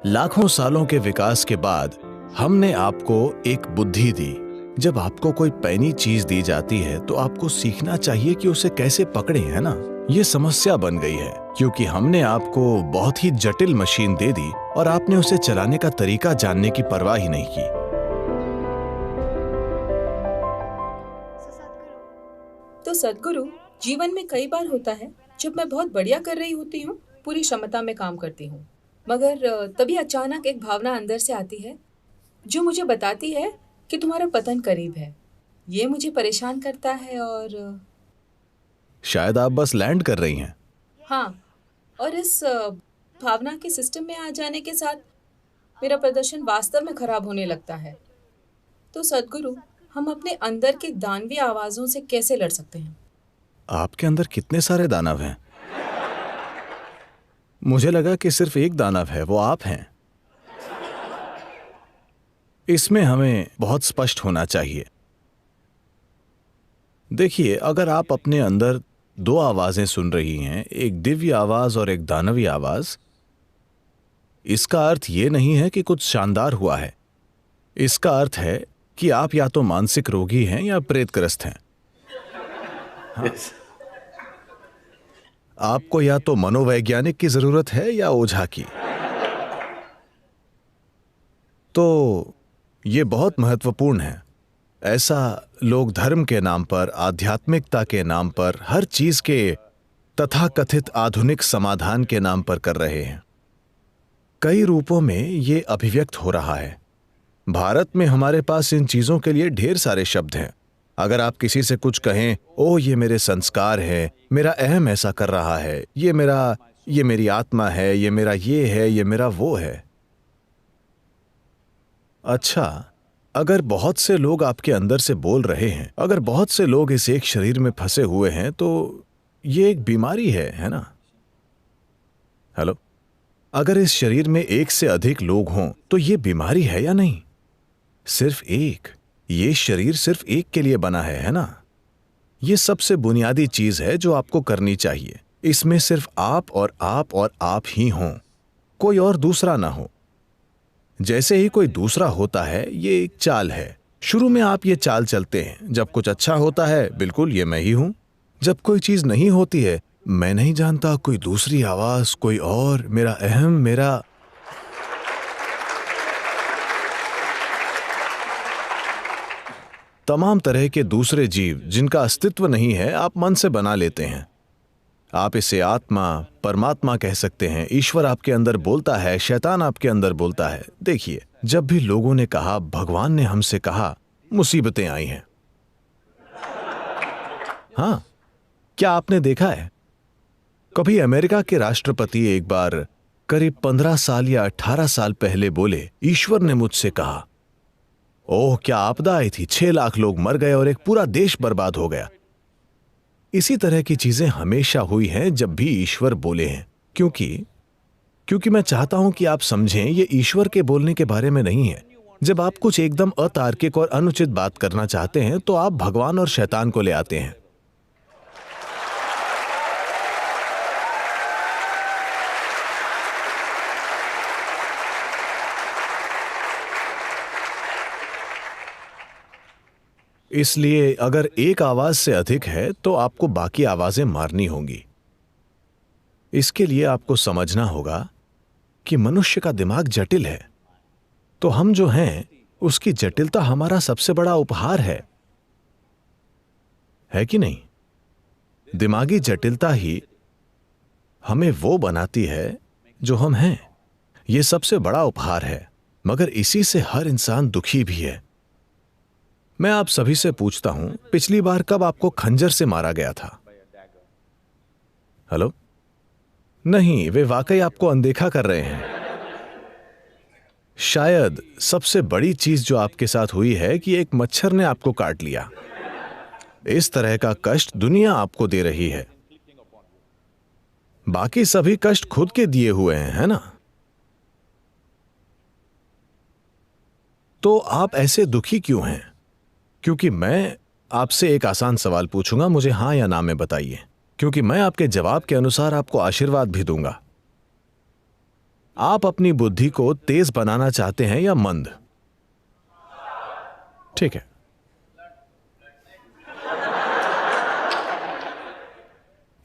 लाखों सालों के विकास के बाद हमने आपको एक बुद्धि दी। जब आपको कोई पैनी चीज दी जाती है तो आपको सीखना चाहिए कि उसे कैसे पकड़े, है ना? ये समस्या बन गई है क्योंकि हमने आपको बहुत ही जटिल मशीन दे दी और आपने उसे चलाने का तरीका जानने की परवाह ही नहीं की। तो सद्गुरु, जीवन में कई बार होता है जब मैं बहुत बढ़िया कर रही होती हूँ, पूरी क्षमता में काम करती हूँ, मगर तभी अचानक एक भावना अंदर से आती है जो मुझे बताती है कि तुम्हारा पतन करीब है। ये मुझे परेशान करता है और शायद आप बस लैंड कर रही हैं। हाँ, और इस भावना के सिस्टम में आ जाने के साथ मेरा प्रदर्शन वास्तव में खराब होने लगता है। तो सद्गुरु, हम अपने अंदर की दानवी आवाज़ों से कैसे लड़ सकते हैं? आपके अंदर कितने सारे दानव हैं? मुझे लगा कि सिर्फ एक दानव है, वो आप हैं। इसमें हमें बहुत स्पष्ट होना चाहिए। देखिए, अगर आप अपने अंदर दो आवाजें सुन रही हैं, एक दिव्य आवाज और एक दानवी आवाज, इसका अर्थ यह नहीं है कि कुछ शानदार हुआ है। इसका अर्थ है कि आप या तो मानसिक रोगी हैं या प्रेतग्रस्त हैं। हाँ। आपको या तो मनोवैज्ञानिक की जरूरत है या ओझा की। तो यह बहुत महत्वपूर्ण है। ऐसा लोग धर्म के नाम पर, आध्यात्मिकता के नाम पर, हर चीज के तथाकथित आधुनिक समाधान के नाम पर कर रहे हैं। कई रूपों में यह अभिव्यक्त हो रहा है। भारत में हमारे पास इन चीजों के लिए ढेर सारे शब्द हैं। अगर आप किसी से कुछ कहें, ओह ये मेरे संस्कार है, मेरा अहम ऐसा कर रहा है, ये मेरी आत्मा है, ये मेरा ये है, ये मेरा वो है। अच्छा, अगर बहुत से लोग आपके अंदर से बोल रहे हैं, अगर बहुत से लोग इस एक शरीर में फंसे हुए हैं, तो ये एक बीमारी है ना? हेलो? अगर इस शरीर में एक से अधिक लोग हों तो ये बीमारी है या नहीं? सिर्फ एक। ये शरीर सिर्फ एक के लिए बना है ना? ये सबसे बुनियादी चीज है जो आपको करनी चाहिए। इसमें सिर्फ आप और आप और आप ही हों, कोई और दूसरा ना हो। जैसे ही कोई दूसरा होता है, ये एक चाल है। शुरू में आप ये चाल चलते हैं। जब कुछ अच्छा होता है, बिल्कुल ये मैं ही हूं। जब कोई चीज नहीं होती है, मैं नहीं जानता, कोई दूसरी आवाज, कोई और, मेरा अहम, मेरा। तमाम तरह के दूसरे जीव जिनका अस्तित्व नहीं है, आप मन से बना लेते हैं। आप इसे आत्मा, परमात्मा कह सकते हैं। ईश्वर आपके अंदर बोलता है, शैतान आपके अंदर बोलता है। देखिए, जब भी लोगों ने कहा, भगवान ने हमसे कहा, मुसीबतें आई हैं। हां, क्या आपने देखा है? कभी अमेरिका के राष्ट्रपति एक बार करीब 15 साल या 18 साल पहले बोले, ईश्वर ने मुझसे कहा। ओह, क्या आपदा आई थी, 6 लाख लोग मर गए और एक पूरा देश बर्बाद हो गया। इसी तरह की चीजें हमेशा हुई हैं जब भी ईश्वर बोले हैं। क्योंकि मैं चाहता हूं कि आप समझें, ये ईश्वर के बोलने के बारे में नहीं है। जब आप कुछ एकदम अतार्किक और अनुचित बात करना चाहते हैं तो आप भगवान और शैतान को ले आते हैं। इसलिए अगर एक आवाज से अधिक है तो आपको बाकी आवाजें मारनी होंगी। इसके लिए आपको समझना होगा कि मनुष्य का दिमाग जटिल है, तो हम जो हैं उसकी जटिलता हमारा सबसे बड़ा उपहार है कि नहीं? दिमागी जटिलता ही हमें वो बनाती है जो हम हैं। यह सबसे बड़ा उपहार है, मगर इसी से हर इंसान दुखी भी है। मैं आप सभी से पूछता हूं, पिछली बार कब आपको खंजर से मारा गया था? हेलो? नहीं, वे वाकई आपको अनदेखा कर रहे हैं। शायद सबसे बड़ी चीज जो आपके साथ हुई है कि एक मच्छर ने आपको काट लिया। इस तरह का कष्ट दुनिया आपको दे रही है। बाकी सभी कष्ट खुद के दिए हुए हैं, है ना? तो आप ऐसे दुखी क्यों हैं? क्योंकि मैं आपसे एक आसान सवाल पूछूंगा, मुझे हां या ना में बताइए, क्योंकि मैं आपके जवाब के अनुसार आपको आशीर्वाद भी दूंगा। आप अपनी बुद्धि को तेज बनाना चाहते हैं या मंद? ठीक है।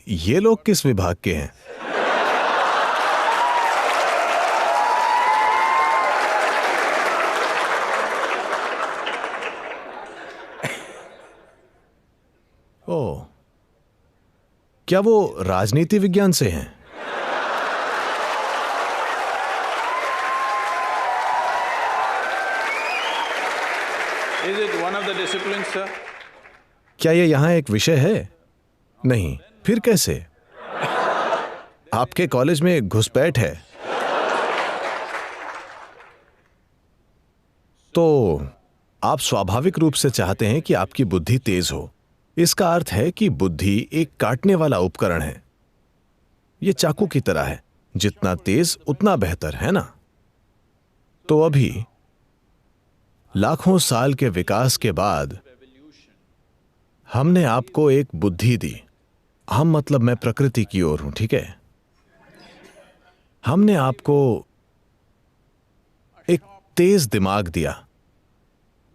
ये लोग किस विभाग के हैं? ओह, क्या वो राजनीति विज्ञान से हैं? Is it one of the disciplines, sir? क्या ये यहां एक विषय है? नहीं, फिर कैसे? आपके कॉलेज में घुसपैठ है। तो आप स्वाभाविक रूप से चाहते हैं कि आपकी बुद्धि तेज हो। इसका अर्थ है कि बुद्धि एक काटने वाला उपकरण है। यह चाकू की तरह है, जितना तेज उतना बेहतर, है ना? तो अभी लाखों साल के विकास के बाद हमने आपको एक बुद्धि दी। हम मतलब मैं प्रकृति की ओर हूं, ठीक है? हमने आपको एक तेज दिमाग दिया।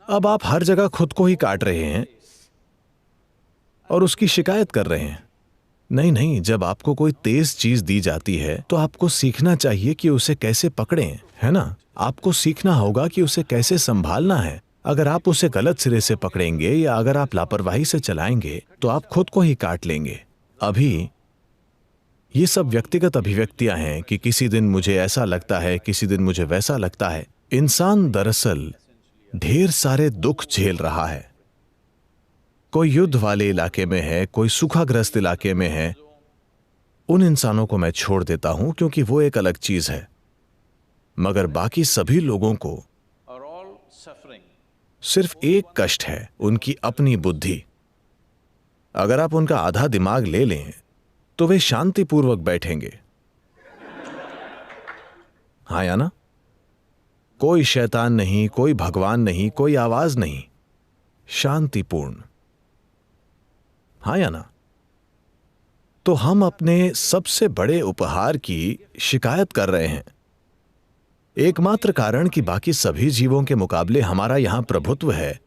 अब आप हर जगह खुद को ही काट रहे हैं और उसकी शिकायत कर रहे हैं। नहीं नहीं, जब आपको कोई तेज चीज दी जाती है तो आपको सीखना चाहिए कि उसे कैसे पकड़ें, है ना? आपको सीखना होगा कि उसे कैसे संभालना है। अगर आप उसे गलत सिरे से पकड़ेंगे या अगर आप लापरवाही से चलाएंगे तो आप खुद को ही काट लेंगे। अभी ये सब व्यक्तिगत अभिव्यक्तियां हैं कि किसी दिन मुझे ऐसा लगता है, किसी दिन मुझे वैसा लगता है। इंसान दरअसल ढेर सारे दुख झेल रहा है। कोई युद्ध वाले इलाके में है, कोई सूखाग्रस्त इलाके में है। उन इंसानों को मैं छोड़ देता हूं क्योंकि वो एक अलग चीज है, मगर बाकी सभी लोगों को Are all suffering? सिर्फ एक कष्ट है, उनकी अपनी बुद्धि। अगर आप उनका आधा दिमाग ले लें तो वे शांतिपूर्वक बैठेंगे। हाँ या ना? कोई शैतान नहीं, कोई भगवान नहीं, कोई आवाज नहीं, शांतिपूर्ण। हाँ या ना? तो हम अपने सबसे बड़े उपहार की शिकायत कर रहे हैं। एकमात्र कारण कि बाकी सभी जीवों के मुकाबले हमारा यहां प्रभुत्व है,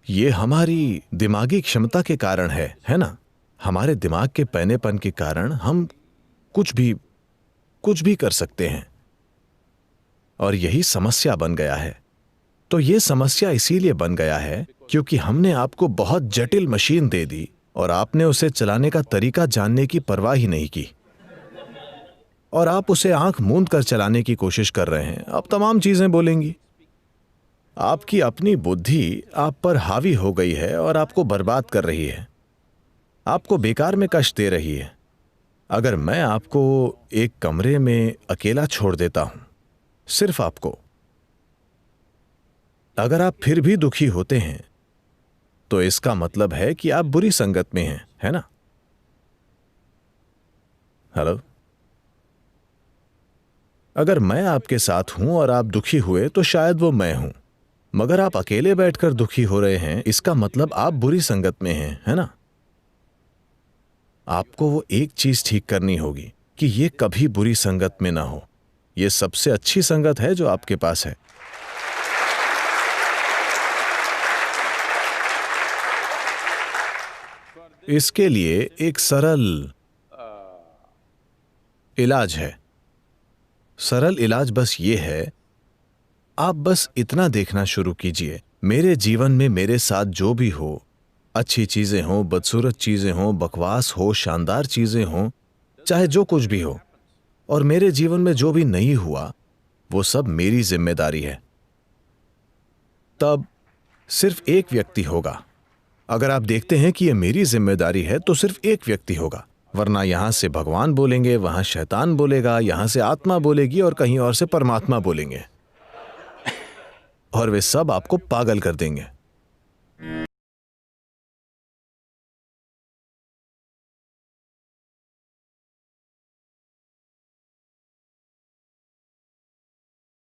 यह हमारी दिमागी क्षमता के कारण है ना? हमारे दिमाग के पैनेपन के कारण हम कुछ भी कर सकते हैं, और यही समस्या बन गया है। तो यह समस्या इसीलिए बन गया है क्योंकि हमने आपको बहुत जटिल मशीन दे दी और आपने उसे चलाने का तरीका जानने की परवाह ही नहीं की, और आप उसे आंख मूंद कर चलाने की कोशिश कर रहे हैं। अब तमाम चीजें बोलेंगी। आपकी अपनी बुद्धि आप पर हावी हो गई है और आपको बर्बाद कर रही है, आपको बेकार में कष्ट दे रही है। अगर मैं आपको एक कमरे में अकेला छोड़ देता हूं, सिर्फ आपको, अगर आप फिर भी दुखी होते हैं तो इसका मतलब है कि आप बुरी संगत में हैं, है ना? हेलो? अगर मैं आपके साथ हूं और आप दुखी हुए तो शायद वो मैं हूं, मगर आप अकेले बैठकर दुखी हो रहे हैं, इसका मतलब आप बुरी संगत में हैं, है ना? आपको वो एक चीज ठीक करनी होगी कि ये कभी बुरी संगत में ना हो। ये सबसे अच्छी संगत है जो आपके पास है। इसके लिए एक सरल इलाज है। सरल इलाज बस ये है, आप बस इतना देखना शुरू कीजिए, मेरे जीवन में मेरे साथ जो भी हो, अच्छी चीजें हो, बदसूरत चीजें हो, बकवास हो, शानदार चीजें हो, चाहे जो कुछ भी हो, और मेरे जीवन में जो भी नहीं हुआ वो सब मेरी जिम्मेदारी है। तब सिर्फ एक व्यक्ति होगा। अगर आप देखते हैं कि यह मेरी जिम्मेदारी है तो सिर्फ एक व्यक्ति होगा, वरना यहां से भगवान बोलेंगे, वहां शैतान बोलेगा, यहां से आत्मा बोलेगी और कहीं और से परमात्मा बोलेंगे, और वे सब आपको पागल कर देंगे।